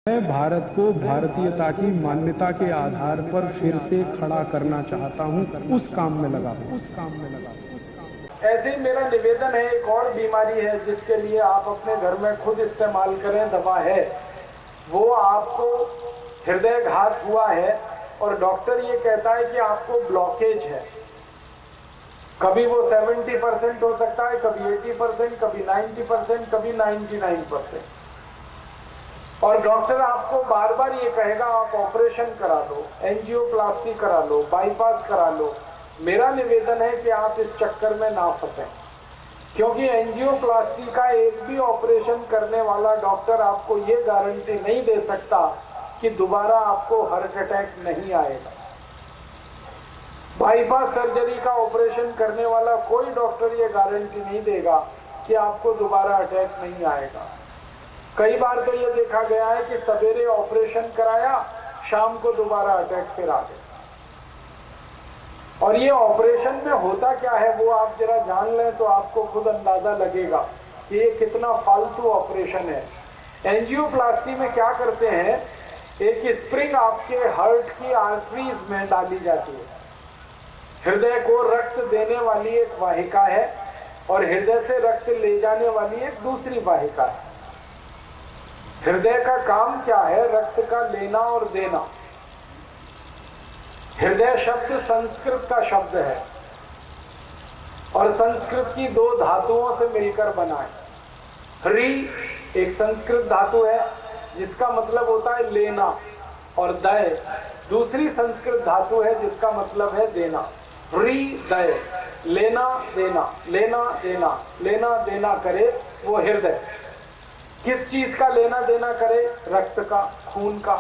मैं भारत को भारतीयता की मान्यता के आधार पर फिर से खड़ा करना चाहता हूं, उस काम में लगा हूं। ऐसे ही मेरा निवेदन है, एक और बीमारी है जिसके लिए आप अपने घर में खुद इस्तेमाल करें, दवा है, वो आपको हृदयघात हुआ है और डॉक्टर ये कहता है कि आपको ब्लॉकेज है। कभी वो 70% हो सकता है, कभी 80%, कभी 90%, कभी 99%। और डॉक्टर आपको बार बार ये कहेगा आप ऑपरेशन करा लो, एंजियोप्लास्टी करा लो, बाईपास करा लो। मेरा निवेदन है कि आप इस चक्कर में ना फंसें, क्योंकि एंजियोप्लास्टी का एक भी ऑपरेशन करने वाला डॉक्टर आपको ये गारंटी नहीं दे सकता कि दोबारा आपको हार्ट अटैक नहीं आएगा। बाईपास सर्जरी का ऑपरेशन करने वाला कोई डॉक्टर ये गारंटी नहीं देगा कि आपको दोबारा अटैक नहीं आएगा। कई बार तो ये देखा गया है कि सवेरे ऑपरेशन कराया, शाम को दोबारा अटैक फिर आ गया। और ये ऑपरेशन में होता क्या है वो आप जरा जान लें तो आपको खुद अंदाजा लगेगा कि ये कितना फालतू ऑपरेशन है। एंजियोप्लास्टी में क्या करते हैं, एक स्प्रिंग आपके हार्ट की आर्टरीज में डाली जाती है। हृदय को रक्त देने वाली एक वाहिका है और हृदय से रक्त ले जाने वाली एक दूसरी वाहिका है। हृदय का काम क्या है? रक्त का लेना और देना। हृदय शब्द संस्कृत का शब्द है और संस्कृत की दो धातुओं से मिलकर बना है। ह्री एक संस्कृत धातु है जिसका मतलब होता है लेना, और दय दूसरी संस्कृत धातु है जिसका मतलब है देना। ह्री दय, लेना देना, लेना देना, लेना देना करे वो हृदय। किस चीज का लेना देना करे? रक्त का, खून का।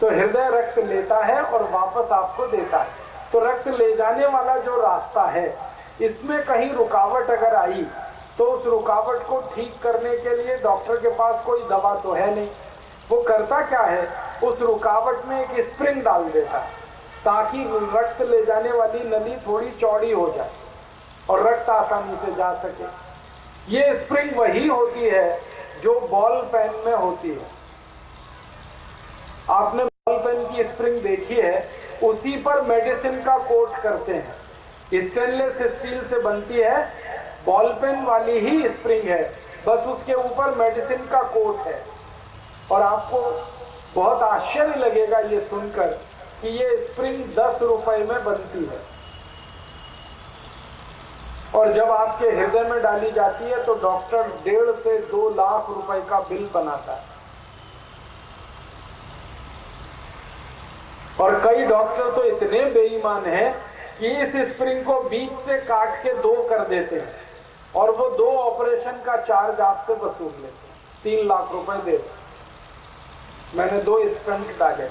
तो हृदय रक्त लेता है और वापस आपको देता है। तो रक्त ले जाने वाला जो रास्ता है, इसमें कहीं रुकावट अगर आई तो उस रुकावट को ठीक करने के लिए डॉक्टर के पास कोई दवा तो है नहीं। वो करता क्या है, उस रुकावट में एक स्प्रिंग डाल देता है ताकि रक्त ले जाने वाली नली थोड़ी चौड़ी हो जाए और रक्त आसानी से जा सके। ये स्प्रिंग वही होती है जो बॉल पेन में होती है। आपने बॉल पेन की स्प्रिंग देखी है, उसी पर मेडिसिन का कोट करते हैं। स्टेनलेस स्टील से बनती है, बॉल पेन वाली ही स्प्रिंग है, बस उसके ऊपर मेडिसिन का कोट है। और आपको बहुत आश्चर्य लगेगा ये सुनकर कि ये स्प्रिंग 10 रुपए में बनती है और जब आपके हृदय में डाली जाती है तो डॉक्टर 1.5 से 2 लाख रुपए का बिल बनाता है। और कई डॉक्टर तो इतने बेईमान हैं कि इस स्प्रिंग को बीच से काट के 2 कर देते हैं और वो 2 ऑपरेशन का चार्ज आपसे वसूल लेते हैं। 3 लाख रुपए दे। मैंने 2 स्टंट डाले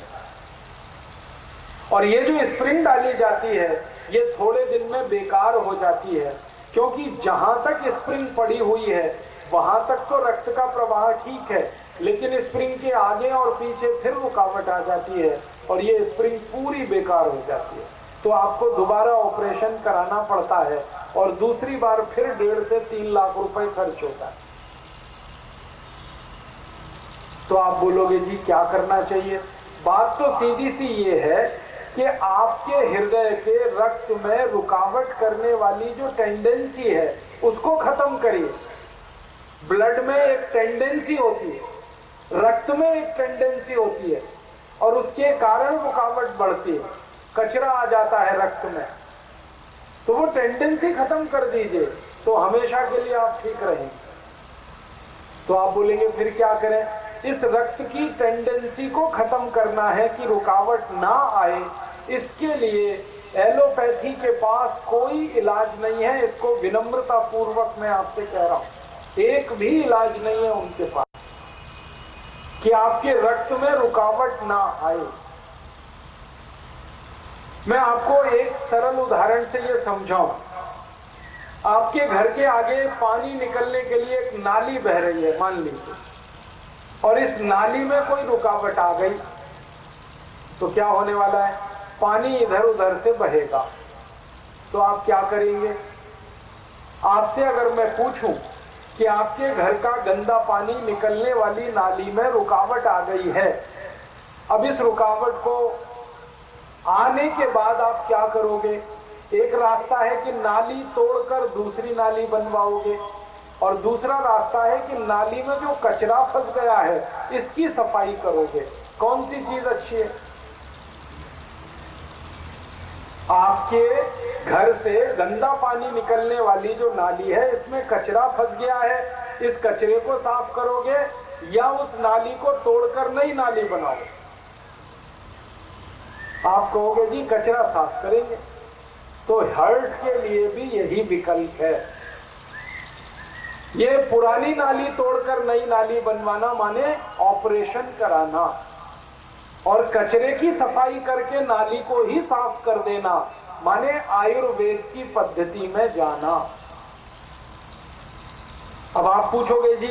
और ये जो स्प्रिंग डाली जाती है ये थोड़े दिन में बेकार हो जाती है, क्योंकि जहां तक स्प्रिंग पड़ी हुई है वहां तक तो रक्त का प्रवाह ठीक है, लेकिन स्प्रिंग के आगे और पीछे फिर रुकावट आ जाती है और ये स्प्रिंग पूरी बेकार हो जाती है। तो आपको दोबारा ऑपरेशन कराना पड़ता है और दूसरी बार फिर 1.5 से 3 लाख रुपए खर्च होता है। तो आप बोलोगे जी क्या करना चाहिए? बात तो सीधी सी ये है कि आपके हृदय के रक्त में रुकावट करने वाली जो टेंडेंसी है उसको खत्म करिए। ब्लड में एक टेंडेंसी होती है, रक्त में एक टेंडेंसी होती है और उसके कारण रुकावट बढ़ती है, कचरा आ जाता है रक्त में। तो वो टेंडेंसी खत्म कर दीजिए तो हमेशा के लिए आप ठीक रहेंगे। तो आप बोलेंगे फिर क्या करें? इस रक्त की टेंडेंसी को खत्म करना है कि रुकावट ना आए, इसके लिए एलोपैथी के पास कोई इलाज नहीं है। इसको विनम्रता पूर्वक मैं आपसे कह रहा हूं, एक भी इलाज नहीं है उनके पास कि आपके रक्त में रुकावट ना आए। मैं आपको एक सरल उदाहरण से यह समझाऊं। आपके घर के आगे पानी निकलने के लिए एक नाली बह रही है मान लीजिए, और इस नाली में कोई रुकावट आ गई तो क्या होने वाला है? पानी इधर उधर से बहेगा। तो आप क्या करेंगे? आपसे अगर मैं पूछूं कि आपके घर का गंदा पानी निकलने वाली नाली में रुकावट आ गई है। अब इस रुकावट को आने के बाद आप क्या करोगे? एक रास्ता है कि नाली तोड़कर दूसरी नाली बनवाओगे, और दूसरा रास्ता है कि नाली में जो कचरा फंस गया है इसकी सफाई करोगे। कौन सी चीज अच्छी है? आपके घर से गंदा पानी निकलने वाली जो नाली है इसमें कचरा फंस गया है, इस कचरे को साफ करोगे या उस नाली को तोड़कर नई नाली बनाओगे? आप कहोगे जी कचरा साफ करेंगे। तो हर्ट के लिए भी यही विकल्प है। ये पुरानी नाली तोड़कर नई नाली बनवाना माने ऑपरेशन कराना, और कचरे की सफाई करके नाली को ही साफ कर देना माने आयुर्वेद की पद्धति में जाना। अब आप पूछोगे जी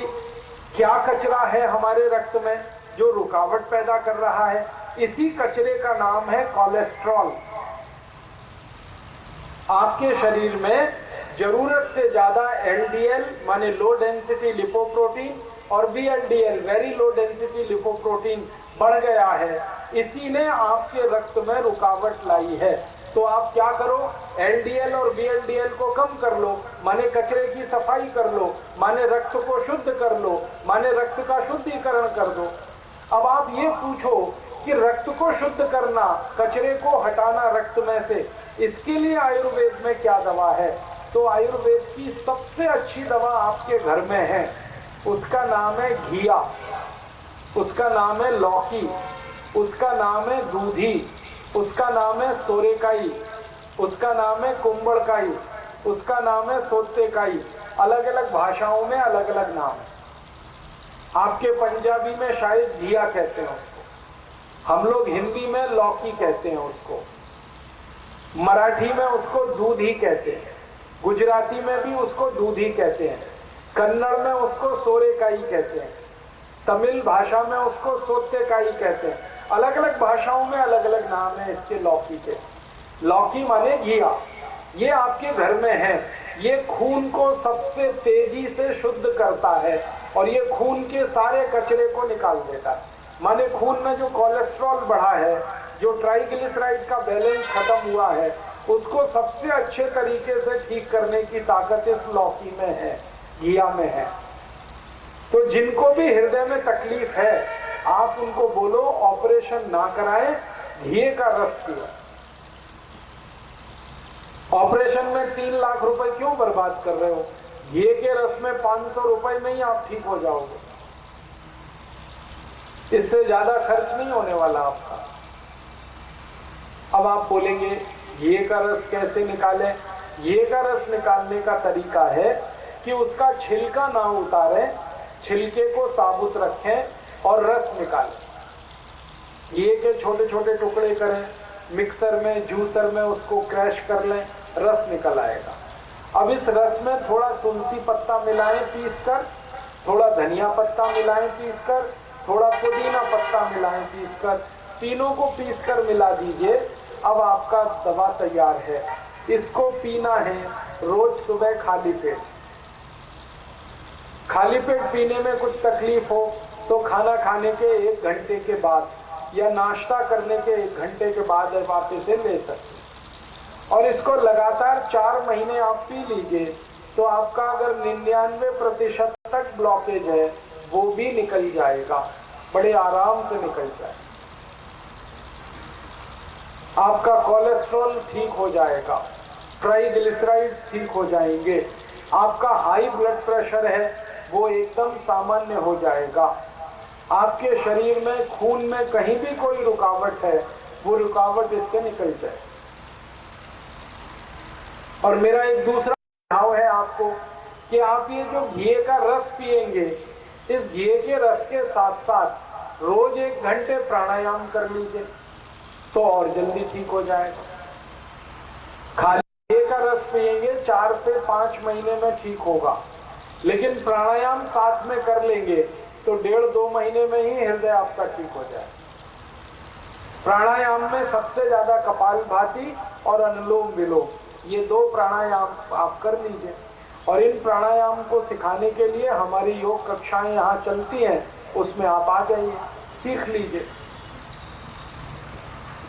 क्या कचरा है हमारे रक्त में जो रुकावट पैदा कर रहा है? इसी कचरे का नाम है कोलेस्ट्रॉल। आपके शरीर में जरूरत से ज्यादा एलडीएल माने लो डेंसिटी लिपोप्रोटीन और VLDL very low density lipoprotein बढ़ गया है, इसी ने आपके रक्त में रुकावट लाई है। तो आप क्या करो? एलडीएल और वीएलडीएल को कम कर लो, माने कचरे की सफाई कर लो, माने रक्त को शुद्ध कर लो, माने रक्त का शुद्धिकरण कर दो। अब आप ये पूछो कि रक्त को शुद्ध करना, कचरे को हटाना रक्त में से, इसके लिए आयुर्वेद में क्या दवा है? तो आयुर्वेद की सबसे अच्छी दवा आपके घर में है, उसका नाम है घिया, उसका नाम है लौकी, उसका नाम है दूधी, उसका नाम है सोरेकाई, उसका नाम है कुंबड़काई, उसका नाम है सोतेकाई। अलग अलग भाषाओं में अलग अलग नाम है। आपके पंजाबी में शायद घिया कहते हैं उसको, हम लोग हिंदी में लौकी कहते हैं उसको, मराठी में उसको दूधी कहते हैं, गुजराती में भी उसको दूधी कहते हैं, कन्नड़ में उसको सोरेकाई कहते हैं, तमिल भाषा में उसको सोतेकाई कहते हैं। अलग अलग भाषाओं में अलग अलग नाम है इसके लौकी के। लौकी माने घिया, ये आपके घर में है। ये खून को सबसे तेजी से शुद्ध करता है और ये खून के सारे कचरे को निकाल देता है। माने खून में जो कोलेस्ट्रॉल बढ़ा है, जो ट्राइग्लिसराइड का बैलेंस खत्म हुआ है, उसको सबसे अच्छे तरीके से ठीक करने की ताकत इस लौकी में है, घिया में है। तो जिनको भी हृदय में तकलीफ है आप उनको बोलो ऑपरेशन ना कराएं, घिये का रस पियो। ऑपरेशन में 3 लाख रुपए क्यों बर्बाद कर रहे हो? घिये के रस में 500 रुपए में ही आप ठीक हो जाओगे, इससे ज्यादा खर्च नहीं होने वाला आपका। अब आप बोलेंगे घिये का रस कैसे निकालें? घिये का रस निकालने का तरीका है कि उसका छिलका ना उतारें, छिलके को साबुत रखें और रस निकालें। घिये के छोटे छोटे टुकड़े करें, मिक्सर में जूसर में उसको क्रैश कर लें, रस निकल आएगा। अब इस रस में थोड़ा तुलसी पत्ता मिलाएं पीसकर, थोड़ा धनिया पत्ता मिलाएं पीसकर, थोड़ा पुदीना पत्ता मिलाएं पीसकर, तीनों को पीसकर मिला दीजिए। अब आपका दवा तैयार है। इसको पीना है रोज सुबह खाली पेट। खाली पेट पीने में कुछ तकलीफ हो तो खाना खाने के 1 घंटे के बाद या नाश्ता करने के 1 घंटे के बाद आप इसे ले सकते हैं। और इसको लगातार 4 महीने आप पी लीजिए तो आपका अगर 99% तक ब्लॉकेज है वो भी निकल जाएगा, बड़े आराम से निकल जाएगा। आपका कोलेस्ट्रॉल ठीक हो जाएगा, ट्राइग्लिसराइड्स ठीक हो जाएंगे, आपका हाई ब्लड प्रेशर है वो एकदम सामान्य हो जाएगा, आपके शरीर में खून में कहीं भी कोई रुकावट है वो रुकावट इससे निकल जाए। और मेरा एक दूसरा सुझाव है आपको कि आप ये जो घिये का रस पिएंगे, इस घिये के रस के साथ साथ रोज 1 घंटे प्राणायाम कर लीजिए तो और जल्दी ठीक हो जाएगा। खाली घिये का रस पिएंगे 4 से 5 महीने में ठीक होगा, लेकिन प्राणायाम साथ में कर लेंगे तो 1.5-2 महीने में ही हृदय आपका ठीक हो जाए। प्राणायाम में सबसे ज्यादा कपालभाति और अनुलोम विलोम, ये 2 प्राणायाम आप कर लीजिए। और इन प्राणायाम को सिखाने के लिए हमारी योग कक्षाएं यहाँ चलती हैं, उसमें आप आ जाइए, सीख लीजिए।